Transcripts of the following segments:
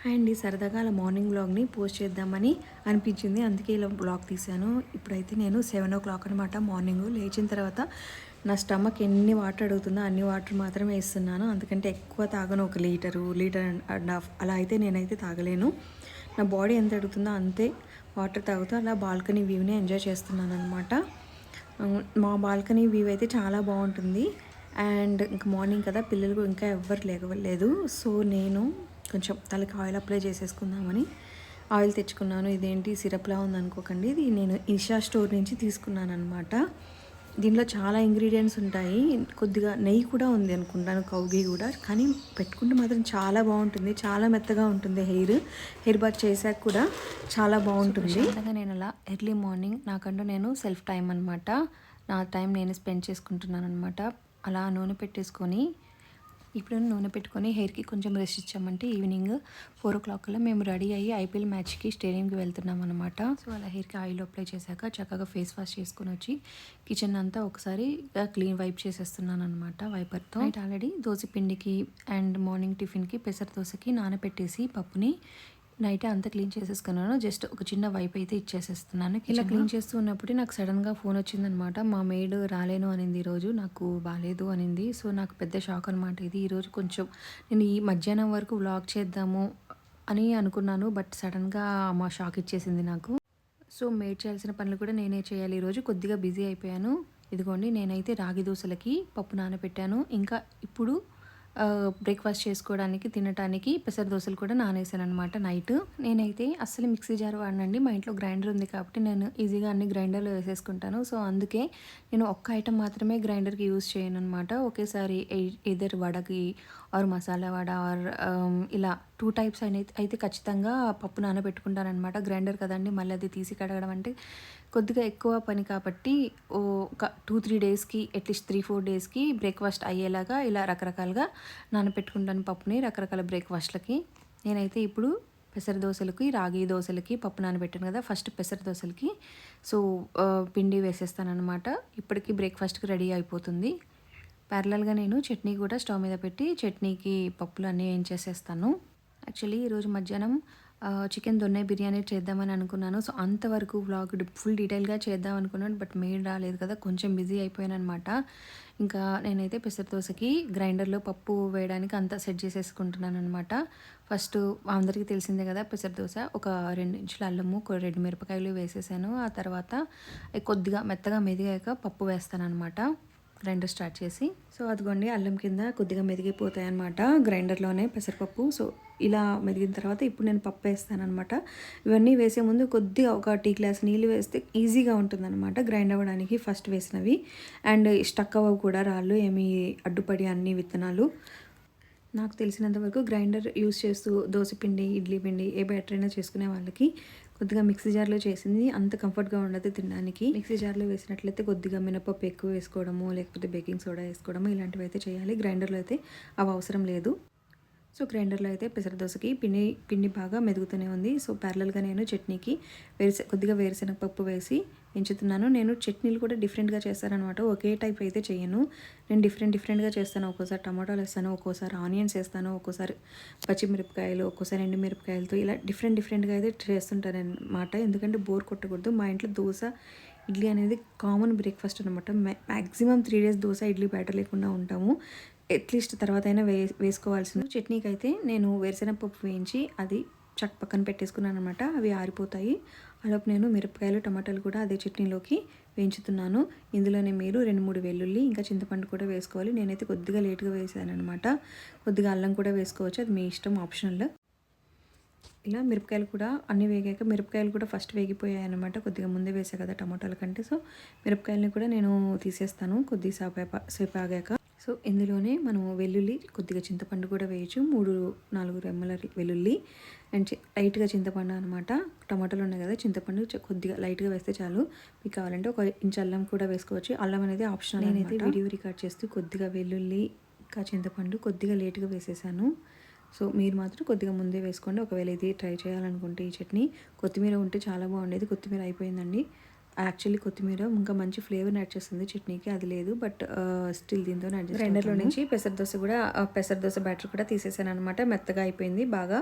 Hi అండి, సరదాగా అలా మార్నింగ్ వ్లాగ్ని పోస్ట్ చేద్దామని అనిపించింది. అందుకే ఇలా వ్లాగ్ తీశాను. ఇప్పుడైతే నేను 7 o'clock అనమాట. మార్నింగ్ లేచిన తర్వాత నా స్టమక్ ఎన్ని వాటర్ అడుగుతుందో అన్ని వాటర్ మాత్రమే వేస్తున్నాను. అందుకంటే ఎక్కువ తాగను. ఒక లీటర్ అండ్ హాఫ్ అలా అయితే నేనైతే తాగలేను. నా బాడీ ఎంత అడుగుతుందో అంతే వాటర్ తాగుతూ అలా బాల్కనీ వ్యూని ఎంజాయ్ చేస్తున్నాను అనమాట. మా బాల్కనీ వ్యూ అయితే చాలా బాగుంటుంది. అండ్ ఇంకా మార్నింగ్ కదా, పిల్లలు ఇంకా ఎవ్వరు లేగలేదు. సో నేను కొంచెం తలకి ఆయిల్ అప్లై చేసేసుకుందామని ఆయిల్ తెచ్చుకున్నాను. ఇదేంటి సిరప్లా ఉందనుకోకండి, ఇది నేను ఈషా స్టోర్ నుంచి తీసుకున్నాను అనమాట. దీంట్లో చాలా ఇంగ్రీడియంట్స్ ఉంటాయి. కొద్దిగా నెయ్యి కూడా ఉంది అనుకుంటాను, కౌగి కూడా. కానీ పెట్టుకుంటే మాత్రం చాలా బాగుంటుంది. చాలా మెత్తగా ఉంటుంది. హెయిర్ బాత్ చేశాక కూడా చాలా బాగుంటుంది. నేను అలా ఎర్లీ మార్నింగ్ నాకంటూ నేను సెల్ఫ్ టైం అనమాట. నా టైం నేను స్పెండ్ చేసుకుంటున్నాను అనమాట. అలా నూనె పెట్టేసుకొని ఇప్పుడు నూనె పెట్టుకొని హెయిర్కి కొంచెం రెస్ట్ ఇచ్చామంటే ఈవినింగ్ 4 o'clock కల్లా మేము రెడీ అయ్యి ఐపీఎల్ మ్యాచ్కి స్టేడియంకి వెళ్తున్నాం అనమాట. సో అలా హెయిర్కి ఆయిల్ అప్లై చేశాక చక్కగా ఫేస్ వాష్ చేసుకొని వచ్చి కిచెన్ అంతా ఒకసారి క్లీన్ వైప్ చేసేస్తున్నాను అనమాట వైపర్తో. నైట్ ఆల్రెడీ దోశ పిండికి అండ్ మార్నింగ్ టిఫిన్కి పెసర దోశకి నానబెట్టేసి పప్పుని నైట్ అంతా క్లీన్ చేసేసుకున్నాను. జస్ట్ ఒక చిన్న వైప్ అయితే ఇచ్చేసేస్తున్నాను. ఇలా క్లీన్ చేస్తూ ఉన్నప్పుడు నాకు సడన్గా ఫోన్ వచ్చిందనమాట. మా మెయిడ్ రాలేను అనింది, ఈరోజు నాకు బాగాలేదు అనింది. సో నాకు పెద్ద షాక్ అనమాట ఇది. ఈరోజు కొంచెం నేను ఈ మధ్యాహ్నం వరకు వ్లాగ్ చేద్దాము అని అనుకున్నాను, బట్ సడన్గా మా షాక్ ఇచ్చేసింది నాకు. సో మెయిడ్ చేయాల్సిన పనులు కూడా నేనే చేయాలి. ఈరోజు కొద్దిగా బిజీ అయిపోయాను. ఇదిగోండి, నేనైతే రాగి దోశలకి పప్పు నానబెట్టాను. ఇంకా ఇప్పుడు బ్రేక్ఫాస్ట్ చేసుకోవడానికి తినడానికి పెసర దోశలు కూడా నానేసాను అనమాట నైట్. నేనైతే అస్సలు మిక్సీ జార్ వాడినండి. మా ఇంట్లో గ్రైండర్ ఉంది కాబట్టి నేను ఈజీగా అన్ని గ్రైండర్లో వేసేసుకుంటాను. సో అందుకే నేను ఒక్క ఐటెం మాత్రమే గ్రైండర్కి యూజ్ చేయను అనమాట. ఒకేసారి ఎదర్ వడకి ఆర్ మసాలా వడ ఆర్ ఇలా 2 టైప్స్ అయితే ఖచ్చితంగా పప్పు నానబెట్టుకుంటాను అనమాట. గ్రైండర్ కదండి, మళ్ళీ అది తీసి కడగడం అంటే కొద్దిగా ఎక్కువ పని కాబట్టి ఒక 2-3 డేస్కి అట్లీస్ట్ 3-4 డేస్కి బ్రేక్ఫాస్ట్ అయ్యేలాగా ఇలా రకరకాలుగా నానబెట్టుకుంటాను పప్పుని రకరకాల బ్రేక్ఫాస్ట్లకి. నేనైతే ఇప్పుడు పెసర దోశలకి రాగి దోశలకి పప్పు నానబెట్టాను కదా, ఫస్ట్ పెసర దోశలకి సో పిండి వేసేస్తాను అనమాట. ఇప్పటికీ బ్రేక్ఫాస్ట్కి రెడీ అయిపోతుంది. ప్యారలల్గా నేను చట్నీ కూడా స్టవ్ మీద పెట్టి చట్నీకి పప్పులు అన్నీ వేయించేసేస్తాను. యాక్చువల్లీ ఈరోజు మధ్యాహ్నం చికెన్ దొన్నె బిర్యానీ చేద్దామని అనుకున్నాను. సో అంతవరకు వ్లాగ్ ఫుల్ డీటెయిల్గా చేద్దాం అనుకున్నాను, బట్ మెయిల్ రాలేదు కదా, కొంచెం బిజీ అయిపోయాను అనమాట. ఇంకా నేనైతే పెసర దోశకి గ్రైండర్లో పప్పు వేయడానికి అంతా సెట్ చేసేసుకుంటున్నాను అనమాట. ఫస్ట్ అందరికీ తెలిసిందే కదా, పెసర దోశ ఒక 2 ఇంచుల అల్లము 2 మిరపకాయలు వేసేసాను. ఆ తర్వాత కొద్దిగా మెత్తగా మెదిగాక పప్పు వేస్తాను అనమాట గ్రైండర్ స్టార్ట్ చేసి. సో అదిగోండి, అల్లం కింద కొద్దిగా మెదిగిపోతాయి అనమాట గ్రైండర్లోనే పెసరపప్పు. సో ఇలా మెదిగిన తర్వాత ఇప్పుడు నేను పప్పు వేస్తాను అనమాట. ఇవన్నీ వేసే ముందు కొద్దిగా ఒక టీ గ్లాస్ నీళ్ళు వేస్తే ఈజీగా ఉంటుందన్నమాట గ్రైండ్ అవ్వడానికి ఫస్ట్ వేసినవి. అండ్ స్టక్ అవ్వవు కూడా, రాళ్ళు ఏమి అడ్డుపడి అన్ని విత్తనాలు. నాకు తెలిసినంత వరకు గ్రైండర్ యూస్ చేస్తూ దోశ పిండి ఇడ్లీ పిండి ఏ బ్యాటర్ అయినా చేసుకునే వాళ్ళకి కొద్దిగా మిక్సీ జార్లో చేసింది అంత కంఫర్ట్గా ఉండదు తినడానికి. మిక్సీ జార్లో వేసినట్లయితే కొద్దిగా మినపప్పు ఎక్కువ వేసుకోవడము లేకపోతే బేకింగ్ సోడా వేసుకోవడము ఇలాంటివి అయితే చేయాలి. గ్రైండర్లో అయితే అవి అవసరం లేదు. సో గ్రైండర్లో అయితే పెసర దోశకి పిండి బాగా మెదుగుతూనే ఉంది. సో ప్యారలల్గా నేను చట్నీకి కొద్దిగా వేరుశనగపప్పు వేసి ఎంచుతున్నాను. నేను చట్నీలు కూడా డిఫరెంట్గా చేస్తానమాట. ఒకే టైప్ అయితే చేయను. నేను డిఫరెంట్గా చేస్తాను. ఒక్కోసారి టమాటాలు వేస్తాను, ఒక్కోసారి ఆనియన్స్ వేస్తాను, ఒక్కోసారి పచ్చిమిరపకాయలు, ఒక్కోసారి ఎండుమిరపకాయలతో ఇలా డిఫరెంట్గా అయితే చేస్తుంటాను అనమాట. ఎందుకంటే బోర్ కొట్టకూడదు. మా ఇంట్లో దోశ ఇడ్లీ అనేది కామన్ బ్రేక్ఫాస్ట్ అనమాట. Maximum 3 days dosa idli batter లేకుండా ఉంటాము. అట్లీస్ట్ తర్వాత అయినా వేసుకోవాల్సింది. చట్నీకి అయితే నేను వేరుశనగపప్పు వేయించి అది పక్కన పెట్టేసుకున్నాను అనమాట. అవి ఆరిపోతాయి. అలాపు నేను మిరపకాయలు టమాటాలు కూడా అదే చట్నీలోకి వేయించుతున్నాను. ఇందులోనే మీరు 2-3 వెల్లుల్లి ఇంకా చింతపండు కూడా వేసుకోవాలి. నేనైతే కొద్దిగా లేట్గా వేసాను అనమాట. కొద్దిగా అల్లం కూడా వేసుకోవచ్చు, అది మీ ఇష్టం, ఆప్షనల్. ఇలా మిరపకాయలు కూడా అన్నీ వేగాక మిరపకాయలు కూడా ఫస్ట్ వేగిపోయాయి అనమాట. కొద్దిగా ముందే వేసా కదా టమాటాల కంటే. సో మిరపకాయలని కూడా నేను తీసేస్తాను కొద్దిసేపు ఆగాక. సో ఇందులోనే మనము వెల్లుల్లి కొద్దిగా చింతపండు కూడా వేయచ్చు. 3-4 రెమ్మల వెల్లుల్లి అండ్ లైట్గా చింతపండు అనమాట. టమాటాలు ఉన్నాయి కదా, చింతపండు కొద్దిగా లైట్గా వేస్తే చాలు. మీకు కావాలంటే 1 ఇంచ్ అల్లం కూడా వేసుకోవచ్చు. అల్లం అనేది ఆప్షనల్. నేనైతే వీడియో రికార్డ్ చేస్తూ కొద్దిగా వెల్లుల్లి ఇంకా చింతపండు కొద్దిగా లేట్గా వేసేసాను. సో మీరు మాత్రం కొద్దిగా ముందే వేసుకోండి ఒకవేళ ఇది ట్రై చేయాలనుకుంటే. ఈ చట్నీ కొత్తిమీర ఉంటే చాలా బాగుండేది. కొత్తిమీర అయిపోయిందండి. యాక్చువల్లీ కొత్తిమీర ఇంకా మంచి ఫ్లేవర్ని యాడ్ చేస్తుంది చట్నీకి, అది లేదు. బట్ స్టిల్ దీంతో గ్రైండర్లో నుంచి పెసర దోశ కూడా పెసర దోశ బ్యాటర్ కూడా తీసేసాను అనమాట. మెత్తగా అయిపోయింది బాగా.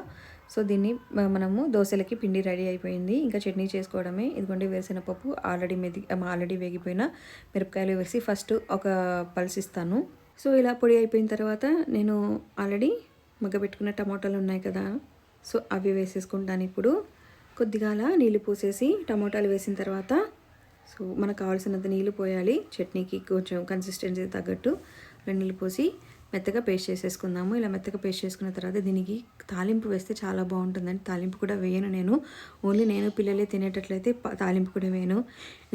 సో దీన్ని మనము దోశలకి పిండి రెడీ అయిపోయింది. ఇంకా చట్నీ చేసుకోవడమే. ఇదిగోండి వేరుశనగపప్పు ఆల్రెడీ వేగిపోయిన మిరపకాయలు వేసి ఫస్ట్ ఒక పల్స్ ఇస్తాను. సో ఇలా పొడి అయిపోయిన తర్వాత నేను ఆల్రెడీ మగ్గబెట్టుకున్న టమాటాలు ఉన్నాయి కదా, సో అవి వేసేసుకుంటాను. ఇప్పుడు కొద్దిగా అలా నీళ్ళు పోసేసి టమాటాలు వేసిన తర్వాత సో మనకు కావాల్సినంత నీళ్ళు పోయాలి. చట్నీకి కొంచెం కన్సిస్టెన్సీ తగ్గట్టు నీళ్ళు పోసి మెత్తగా పేస్ట్ చేసేసుకుందాము. ఇలా మెత్తగా పేస్ట్ చేసుకున్న తర్వాత దీనికి తాలింపు వేస్తే చాలా బాగుంటుందండి. తాలింపు కూడా వేయను నేను, ఓన్లీ నేను పిల్లలే తినేటట్లయితే తాలింపు కూడా వేయను,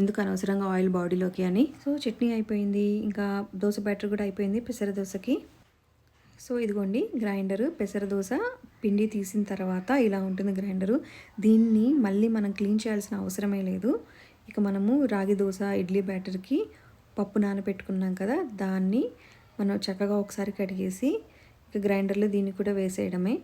ఎందుకు అనవసరంగా ఆయిల్ బాడీలోకి అని. సో చట్నీ అయిపోయింది, ఇంకా దోశ బ్యాటర్ కూడా అయిపోయింది పెసర దోశకి. సో ఇదిగోండి గ్రైండరు, పెసర దోశ పిండి తీసిన తర్వాత ఇలా ఉంటుంది గ్రైండరు. దీన్ని మళ్ళీ మనం క్లీన్ చేయాల్సిన అవసరమే లేదు. ఇక మనము రాగి దోశ ఇడ్లీ బ్యాటర్కి పప్పు నానబెట్టుకున్నాం కదా, దాన్ని మనం చక్కగా ఒకసారి కడిగేసి ఇక గ్రైండర్లో దీన్ని కూడా వేసేయడమే.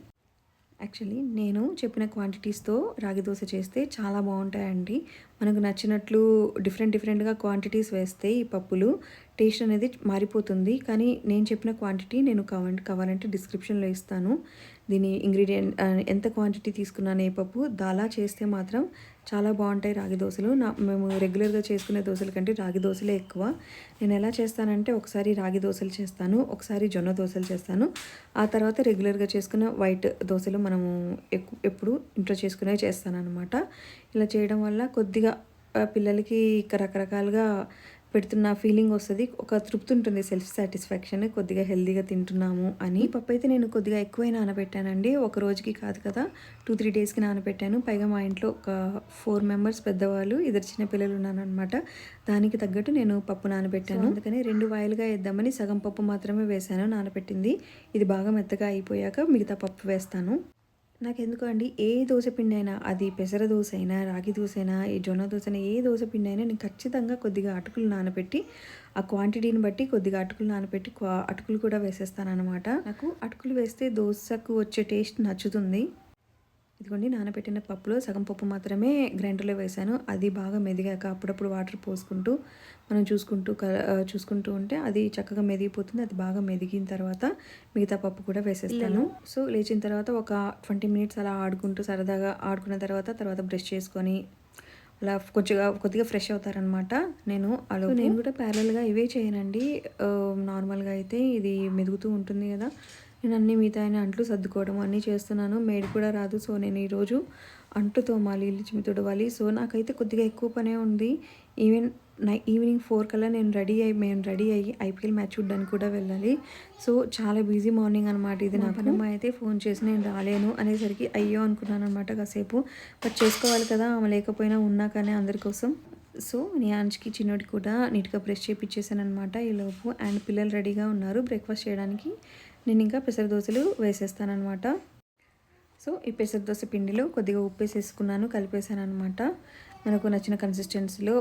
యాక్చువల్లీ నేను చెప్పిన క్వాంటిటీస్తో రాగి దోశ చేస్తే చాలా బాగుంటాయండి. మనకు నచ్చినట్లు డిఫరెంట్గా క్వాంటిటీస్ వేస్తే ఈ పప్పులు టేస్ట్ అనేది మారిపోతుంది. కానీ నేను చెప్పిన క్వాంటిటీ నేను కావాలంటే డిస్క్రిప్షన్లో ఇస్తాను. దీని ఇంగ్రీడియంట్ ఎంత క్వాంటిటీ తీసుకున్నాను ఏ పప్పు దాలా చేస్తే మాత్రం చాలా బాగుంటాయి రాగి దోశలు. మేము రెగ్యులర్గా చేసుకునే దోశల కంటే రాగి దోశలే ఎక్కువ. నేను ఎలా చేస్తానంటే ఒకసారి రాగి దోశలు చేస్తాను, ఒకసారి జొన్న దోశలు చేస్తాను, ఆ తర్వాత రెగ్యులర్గా చేసుకున్న వైట్ దోశలు మనము ఎప్పుడు ఇంట్లో చేసుకునేవి చేస్తాను అనమాట. ఇలా చేయడం వల్ల కొద్దిగా పిల్లలకి రకరకాలుగా పెడుతున్న ఫీలింగ్ వస్తుంది, ఒక తృప్తి ఉంటుంది, సెల్ఫ్ సాటిస్ఫాక్షన్, కొద్దిగా హెల్తీగా తింటున్నాము అని. పప్పు అయితే నేను కొద్దిగా ఎక్కువే నానబెట్టానండి, ఒక రోజుకి కాదు కదా, 2-3 డేస్కి నానబెట్టాను. పైగా మా ఇంట్లో ఒక 4 మెంబర్స్ పెద్దవాళ్ళు, 2 చిన్న పిల్లలు ఉన్నాను అనమాట. దానికి తగ్గట్టు నేను పప్పు నానబెట్టాను. అందుకని 2 వాయిలుగా వేద్దామని సగం పప్పు మాత్రమే వేసాను నానబెట్టింది. ఇది బాగా మెత్తగా అయిపోయాక మిగతా పప్పు వేస్తాను. నాకెందుకు అండి ఏ దోశ పిండి అయినా, అది పెసర దోశ అయినా రాగి దోశ అయినా ఈ జొన్న దోశ అయినా ఏ దోశ పిండి అయినా నేను ఖచ్చితంగా కొద్దిగా అటుకులు నానబెట్టి ఆ క్వాంటిటీని బట్టి కొద్దిగా అటుకులు నానబెట్టి అటుకులు కూడా వేసేస్తాను అనమాట. నాకు అటుకులు వేస్తే దోశకు వచ్చే టేస్ట్ నచ్చుతుంది. ఇదిగోండి నానబెట్టిన పప్పులో సగం పప్పు మాత్రమే గ్రైండర్లో వేసాను. అది బాగా మెదిగాక అప్పుడప్పుడు వాటర్ పోసుకుంటూ మనం చూసుకుంటూ ఉంటే అది చక్కగా మెదిగిపోతుంది. అది బాగా మెదిగిన తర్వాత మిగతా పప్పు కూడా వేసేస్తాను. సో లేచిన తర్వాత ఒక 20 మినిట్స్ అలా సరదాగా ఆడుకున్న తర్వాత బ్రష్ చేసుకొని అలా కొద్దిగా ఫ్రెష్ అవుతారనమాట. నేను కూడా ప్యారల్గా ఇవే చేయనండి. నార్మల్గా అయితే ఇది మెదుగుతూ ఉంటుంది కదా, నేను అన్ని మిగతా అంట్లు సర్దుకోవడం అన్నీ చేస్తున్నాను. మేడ్ కూడా రాదు. సో నేను ఈరోజు అంట్లు తోమాలి, ఇల్లు చిమ్మి తుడవాలి. సో నాకైతే కొద్దిగా ఎక్కువ పనే ఉంది. ఈవినింగ్ 4 కల్లా మేము రెడీ అయ్యి ఐపీఎల్ మ్యాచ్ చూడడానికి కూడా వెళ్ళాలి. సో చాలా బిజీ మార్నింగ్ అనమాట ఇది. నా పనమ్మ అయితే ఫోన్ చేసి నేను రాలేను అనేసరికి అయ్యో అనుకున్నాను అనమాట కాసేపు. బట్ చేసుకోవాలి కదా, ఆమె లేకపోయినా ఉన్నా కానీ అందరి కోసం. సో నియాన్స్కి చిన్నోడికి కూడా నీట్గా బ్రష్ చేయించేసాను అనమాట ఈలోపు. అండ్ పిల్లలు రెడీగా ఉన్నారు బ్రేక్ఫాస్ట్ చేయడానికి. నేను ఇంకా పెసర దోశలు వేసేస్తానమాట. సో ఈ పెసర దోశ పిండిలో కొద్దిగా ఉప్పు వేసేసుకున్నాను, కలిపేసాను అనమాట. మనకు నచ్చిన కన్సిస్టెన్సీలో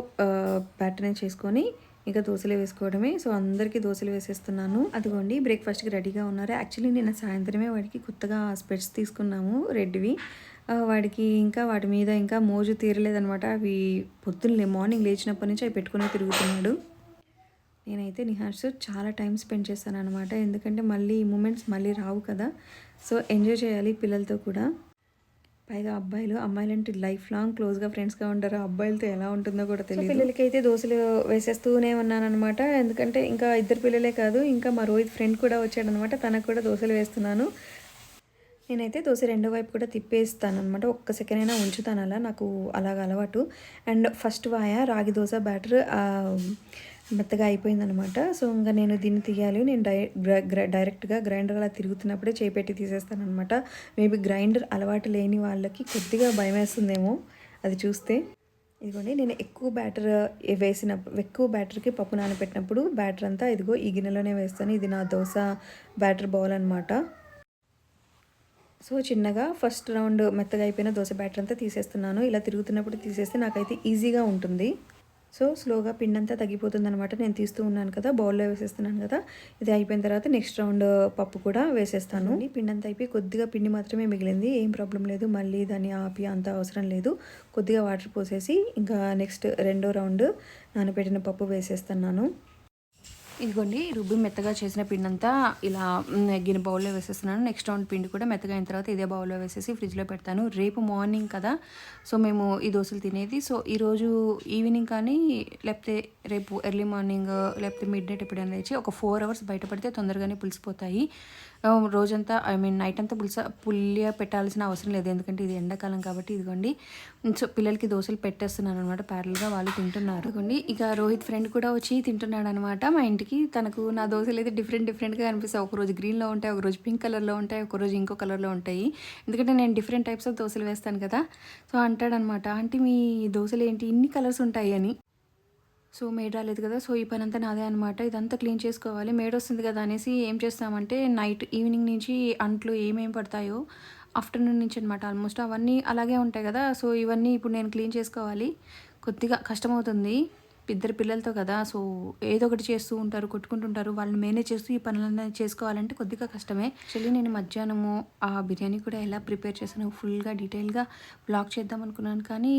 బ్యాటర్ని చేసుకొని ఇంకా దోశలు వేసుకోవడమే. సో అందరికీ దోశలు వేసేస్తున్నాను. అదిగోండి బ్రేక్ఫాస్ట్కి రెడీగా ఉన్నారు. యాక్చువల్లీ నేను సాయంత్రమే వాడికి కొత్తగా స్పెట్స్ తీసుకున్నాము రెడ్వి. వాడికి ఇంకా వాటి మీద ఇంకా మోజు తీరలేదనమాట. అవి పొద్దున్నే మార్నింగ్ లేచినప్పటి నుంచి అవి పెట్టుకునే తిరుగుతున్నాడు. నేనైతే నిహార్స్ చాలా టైం స్పెండ్ చేస్తాను అనమాట, ఎందుకంటే మళ్ళీ ఈ మూమెంట్స్ మళ్ళీ రావు కదా. సో ఎంజాయ్ చేయాలి పిల్లలతో కూడా. పైగా అమ్మాయిలంటే లైఫ్ లాంగ్ క్లోజ్గా ఫ్రెండ్స్గా ఉంటారు. అబ్బాయిలతో ఎలా ఉంటుందో కూడా తెలియదు. పిల్లలకి అయితే దోశలు వేసేస్తూనే ఉన్నానమాట, ఎందుకంటే ఇంకా 2 పిల్లలే కాదు, ఇంకా మా రోహిత్ ఫ్రెండ్ కూడా వచ్చాడనమాట, తనకు కూడా దోశలు వేస్తున్నాను. నేనైతే దోశ రెండో వైపు కూడా తిప్పేస్తాను అనమాట, ఒక్క సెకండ్ అయినా ఉంచుతాను అలా, నాకు అలాగ అలవాటు. అండ్ ఫస్ట్ రాగి దోశ బ్యాటర్ మెత్తగా అయిపోయిందనమాట. సో ఇంకా నేను దీన్ని తీయాలి. నేను డైరెక్ట్గా గ్రైండర్ అలా తిరుగుతున్నప్పుడే చేపెట్టి తీసేస్తాను అనమాట. మేబీ గ్రైండర్ అలవాటు లేని వాళ్ళకి కొద్దిగా భయం వేస్తుందేమో అది చూస్తే. ఇదిగోండి నేను ఎక్కువ బ్యాటర్కి పప్పు నానబెట్టినప్పుడు బ్యాటర్ అంతా ఇదిగో ఈ గిన్నెలోనే వేస్తాను. ఇది నా దోశ బ్యాటర్ బౌల్ అనమాట. సో చిన్నగా ఫస్ట్ రౌండ్ మెత్తగా అయిపోయిన దోశ బ్యాటర్ అంతా తీసేస్తున్నాను. ఇలా తిరుగుతున్నప్పుడు తీసేస్తే నాకైతే ఈజీగా ఉంటుంది. సో స్లోగా పిండి అంతా తగ్గిపోతుంది అనమాట. నేను తీస్తూ ఉన్నాను కదా, బౌల్లో వేసేస్తున్నాను కదా. ఇది అయిపోయిన తర్వాత నెక్స్ట్ రౌండ్ పప్పు కూడా వేసేస్తాను. పిండి అంతా అయిపోయి కొద్దిగా పిండి మాత్రమే మిగిలింది. ఏం ప్రాబ్లం లేదు, మళ్ళీ దాన్ని ఆపి అంత అవసరం లేదు. కొద్దిగా వాటర్ పోసేసి ఇంకా నెక్స్ట్ రెండో రౌండ్ నానబెట్టిన పప్పు వేసేస్తున్నాను. ఇదిగోండి, రుబ్బి మెత్తగా చేసిన పిండి అంతా ఇలా గిన్నె బౌల్లో వేసేస్తున్నాను. నెక్స్ట్ రౌండ్ పిండి కూడా మెత్తగా అయిన తర్వాత ఇదే బౌల్లో వేసేసి ఫ్రిడ్జ్లో పెడతాను. రేపు మార్నింగ్ కదా, సో మేము ఈ దోశలు తినేది. సో ఈరోజు ఈవినింగ్ కానీ లేకపోతే రేపు ఎర్లీ మార్నింగ్ లేకపోతే మిడ్ నైట్ ఎప్పుడైనా లేచి ఒక 4 hours బయట పడితే తొందరగానే పులిసిపోతాయి. రోజంతా నైట్ అంతా పుల్లిగా పెట్టాల్సిన అవసరం లేదు, ఎందుకంటే ఇది ఎండాకాలం కాబట్టి. ఇదిగోండి, సో పిల్లలకి దోశలు పెట్టేస్తున్నాను అనమాట, ప్యారల్గా వాళ్ళు తింటున్నారు. ఇదిగోండి, ఇక రోహిత్ ఫ్రెండ్ కూడా వచ్చి తింటున్నాడు అనమాట మా ఇంటికి. తనకు నా దోశలు అయితే డిఫరెంట్గా అనిపిస్తాయి. ఒకరోజు గ్రీన్లో ఉంటాయి, ఒకరోజు పింక్ కలర్లో ఉంటాయి, ఒకరోజు ఇంకో కలర్లో ఉంటాయి. ఎందుకంటే నేను డిఫరెంట్ టైప్స్ ఆఫ్ దోశలు వేస్తాను కదా. సో అంటాడనమాట, ఆంటీ మీ దోశలు ఏంటి ఇన్ని కలర్స్ ఉంటాయి అని. సో మేడ్ రాలేదు కదా, సో ఈ పని అంతా నాదే అనమాట. ఇదంతా క్లీన్ చేసుకోవాలి. మేడ్ వస్తుంది కదా అనేసి ఏం చేస్తామంటే ఈవినింగ్ నుంచి అంట్లు ఏమేమి పడతాయో ఆఫ్టర్నూన్ నుంచి అనమాట ఆల్మోస్ట్ అవన్నీ అలాగే ఉంటాయి కదా. సో ఇవన్నీ ఇప్పుడు నేను క్లీన్ చేసుకోవాలి. కొద్దిగా కష్టమవుతుంది, ఇద్దరు పిల్లలతో కదా. సో ఏదో ఒకటి చేస్తూ ఉంటారు, కొట్టుకుంటుంటారు. వాళ్ళని మేనేజ్ చేస్తూ ఈ పనులన్నీ చేసుకోవాలంటే కొద్దిగా కష్టమే. యాక్చువల్లీ నేను మధ్యాహ్నము ఆ బిర్యానీ కూడా ఎలా ప్రిపేర్ చేశాను ఫుల్గా డీటెయిల్గా బ్లాగ్ చేద్దాం అనుకున్నాను, కానీ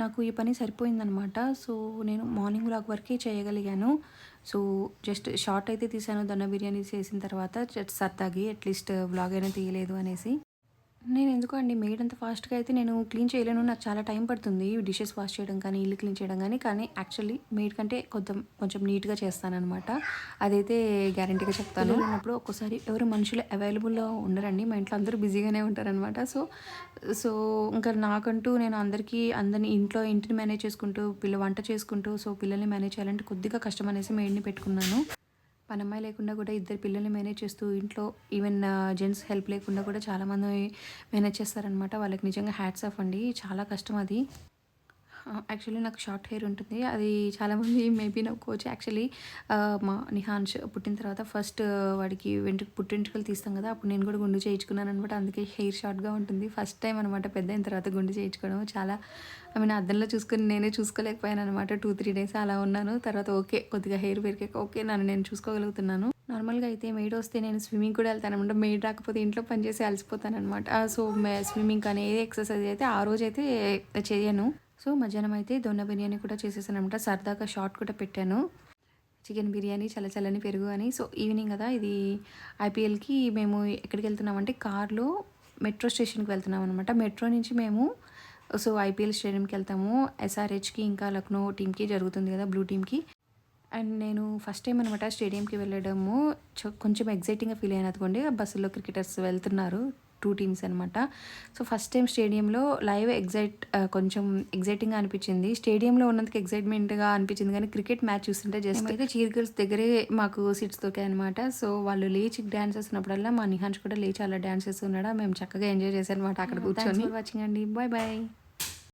నాకు ఈ పని సరిపోయిందనమాట. సో నేను మార్నింగ్ బ్లాగ్ వరకే చేయగలిగాను. సో జస్ట్ షార్ట్ అయితే తీసాను దన్న బిర్యానీ చేసిన తర్వాత, సరదాగి అట్లీస్ట్ బ్లాగ్ అయినా తీయలేదు అనేసి. నేను ఎందుకో అండి మేడ్ అంత ఫాస్ట్గా అయితే నేను క్లీన్ చేయలేను, నాకు చాలా టైం పడుతుంది డిషెస్ వాష్ చేయడం కానీ ఇల్లు క్లీన్ చేయడం కానీ యాక్చువల్లీ మేడ్ కంటే కొంచెం నీట్గా చేస్తానన్నమాట. అదైతే గ్యారంటీగా చెప్తాను. ఉన్నప్పుడు ఒక్కోసారి ఎవరు మనుషులు అవైలబుల్లో ఉండరండి, మా ఇంట్లో అందరూ బిజీగానే ఉంటారనమాట. సో ఇంకా నాకంటూ నేను అందరిని ఇంటిని మేనేజ్ చేసుకుంటూ వంట చేసుకుంటూ సో పిల్లల్ని మేనేజ్ చేయాలంటే కొద్దిగా కష్టం అనేసి మేడ్ని పెట్టుకున్నాను. పనమ్మాయి లేకుండా కూడా ఇద్దరు పిల్లల్ని మేనేజ్ చేస్తూ ఇంట్లో ఈవెన్ జెంట్స్ హెల్ప్ లేకుండా కూడా చాలామంది మేనేజ్ చేస్తారనమాట. వాళ్ళకి నిజంగా హ్యాట్స్ ఆఫ్ అండి, చాలా కష్టం అది. యాక్చువల్లీ నాకు షార్ట్ హెయిర్ ఉంటుంది, అది చాలామంది మేబీ నవ్వుకోవచ్చు. యాక్చువల్లీ మా నిహాన్ష్ పుట్టిన తర్వాత ఫస్ట్ వాడికి పుట్టింటికలు తీస్తాం కదా, అప్పుడు నేను కూడా గుండు చేయించుకున్నాను అనమాట. అందుకే హెయిర్ షార్ట్గా ఉంటుంది. ఫస్ట్ టైం అనమాట పెద్ద అయిన తర్వాత గుండు చేయించుకోవడం. చాలా అద్దంలో చూసుకొని నేనే చూసుకోలేకపోయాను అనమాట. 2-3 days అలా ఉన్నాను. తర్వాత ఓకే, కొద్దిగా హెయిర్ పెరిగాక ఓకే నన్ను నేను చూసుకోగలుగుతున్నాను. నార్మల్గా అయితే మెయిడ్ వస్తే నేను స్విమ్మింగ్ కూడా వెళ్తాను అనమాట. మెయిడ్ రాకపోతే ఇంట్లో పనిచేసి అలసిపోతాను అనమాట. సో స్విమ్మింగ్ కానీ ఏ ఎక్సర్సైజ్ అయితే ఆ రోజు అయితే చేయను. సో మధ్యాహ్నం అయితే దొన్న బిర్యానీ కూడా చేసేసాను అనమాట. సరదాగా షార్ట్ కూడా పెట్టాను, చికెన్ బిర్యానీ చల్లని పెరుగు అని. సో ఈవినింగ్ కదా, ఇది ఐపీఎల్కి మేము ఎక్కడికి వెళ్తున్నామంటే కార్లో మెట్రో స్టేషన్కి వెళ్తున్నాం అనమాట. మెట్రో నుంచి మేము సో ఐపీఎల్ స్టేడియంకి వెళ్తాము. ఎస్ఆర్హెచ్కి ఇంకా లక్నో టీమ్కి జరుగుతుంది కదా, బ్లూ టీమ్కి. అండ్ నేను ఫస్ట్ టైం అనమాట స్టేడియంకి వెళ్ళడము. కొంచెం ఎగ్జైటింగ్గా ఫీల్ అయిన అనుకోండి. బస్సులో క్రికెటర్స్ వెళ్తున్నారు, 2 teams అనమాట. సో ఫస్ట్ టైం స్టేడియంలో లైవ్ కొంచెం ఎగ్జైటింగ్గా అనిపించింది. స్టేడియంలో ఉన్నందుకు ఎగ్జైట్మెంట్గా అనిపించింది, కానీ క్రికెట్ మ్యాచ్ చూస్తుంటే జస్ట్ అయితే చీర్ గర్ల్స్ దగ్గరే మాకు సీట్స్ దొరికాయి అనమాట. సో వాళ్ళు లేచి డ్యాన్స్ చేస్తున్నప్పుడల్లా మా నిహాన్స్ కూడా లేచి అలా డ్యాన్స్ చేస్తున్నాడు. మేము చక్కగా ఎంజాయ్ చేసాం అనమాట అక్కడ కూర్చొని. వాచింగ్ అండి, బాయ్ బాయ్.